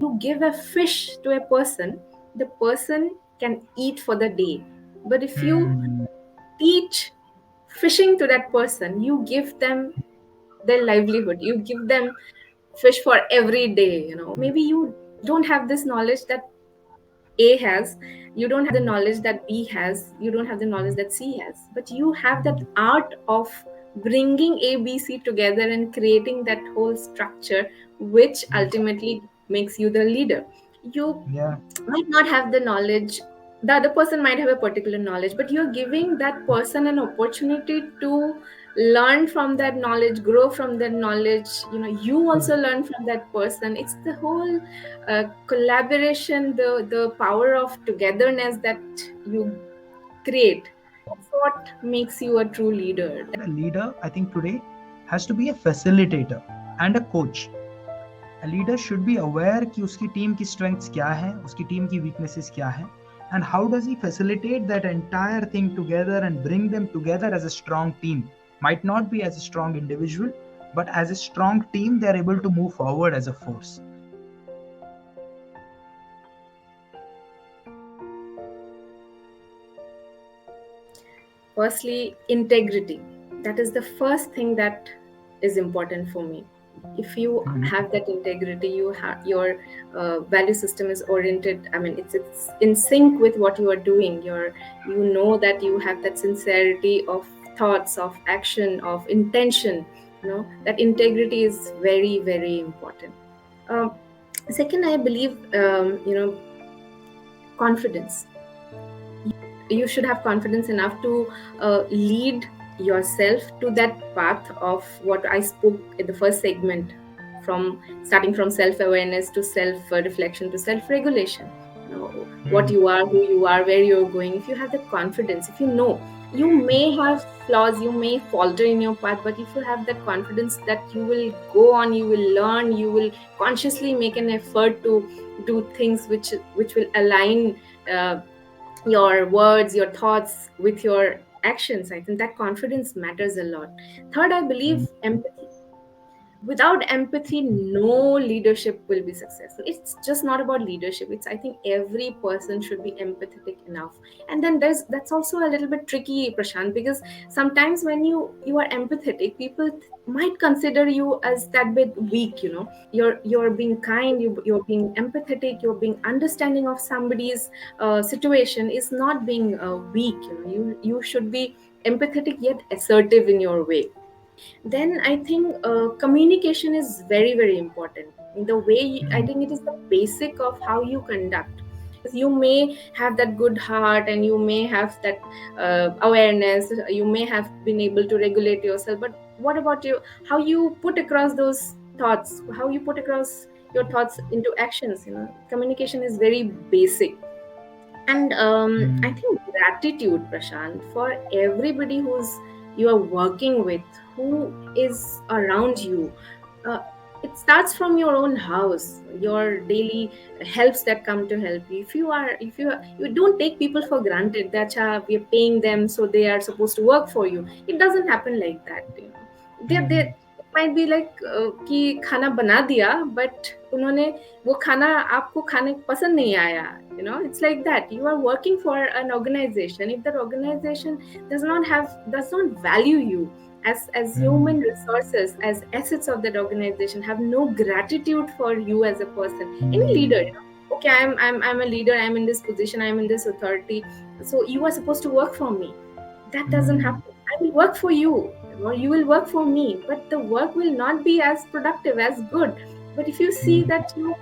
you give a fish to a person, the person can eat for the day. But if you Hmm. teach fishing to that person, you give them their livelihood, you give them fish for every day. Maybe you don't have this knowledge that A has, you don't have the knowledge that B has, you don't have the knowledge that C has, but you have that art of bringing A, B, C together and creating that whole structure, which ultimately makes you the leader. You Yeah. might not have the knowledge, the other person might have a particular knowledge, but you're giving that person an opportunity to learn from that knowledge, grow from that knowledge. You also learn from that person. It's the whole collaboration, the power of togetherness that you create. That's what makes you a true leader. A leader, I think today, has to be a facilitator and a coach. A leader should be aware कि उसकी team की strengths क्या है, उसकी team की weaknesses क्या है, and how does he facilitate that entire thing together and bring them together as a strong team. Might not be as a strong individual, but as a strong team, they are able to move forward as a force. Firstly, integrity. That is the first thing that is important for me. If you have that integrity, you have your value system is oriented. I mean, it's in sync with what you are doing. You know that you have that sincerity of thoughts, of action, of intention. That integrity is very, very important. Um, Second, I believe confidence. You should have confidence enough to lead yourself to that path of what I spoke in the first segment, from starting from self-awareness to self-reflection to self-regulation. What you are, who you are, where you're going. If you have the confidence, if you know, you may have flaws, you may falter in your path, but if you have that confidence that you will go on, you will learn, you will consciously make an effort to do things which will align your words, your thoughts with your actions. I think that confidence matters a lot. Third, I believe empathy. Without empathy, no leadership will be successful. It's just not about leadership. It's, I think, every person should be empathetic enough. And then that's also a little bit tricky, Prashant, because sometimes when you are empathetic, people might consider you as that bit weak. You're being kind, you're being empathetic, you're being understanding of somebody's situation is not being weak. You should be empathetic yet assertive in your way. Then I think communication is very, very important. The way I think it is the basic of how you conduct. You may have that good heart and you may have that awareness, you may have been able to regulate yourself, but what about you, how you put across those thoughts, how you put across your thoughts into actions. Communication is very basic. And I think gratitude, Prashant, for everybody who's you are working with, who is around you. Uh, it starts from your own house, your daily helps that come to help you. If you don't take people for granted that we are paying them so they are supposed to work for you. It doesn't happen like that. They it might be like कि खाना बना दिया, but उन्होंने वो खाना आपको खाने पसंद नहीं आया. It's like that. You are working for an organization. If that organization does not value you as human resources, as assets of that organization, have no gratitude for you as a person, any leader. Okay, I'm a leader, I'm in this position, I'm in this authority, so you are supposed to work for me. That doesn't happen. I will work for you, or you will work for me, but the work will not be as productive, as good. But if you see that you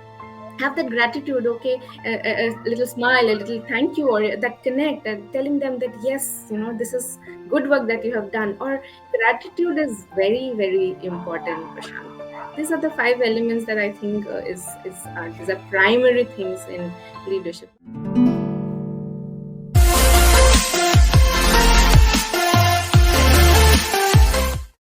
have that gratitude, okay, a little smile, a little thank you, or that connect, and telling them that yes, this is good work that you have done, or gratitude is very, very important, Prashant. These are the five elements that I think these are primary things in leadership.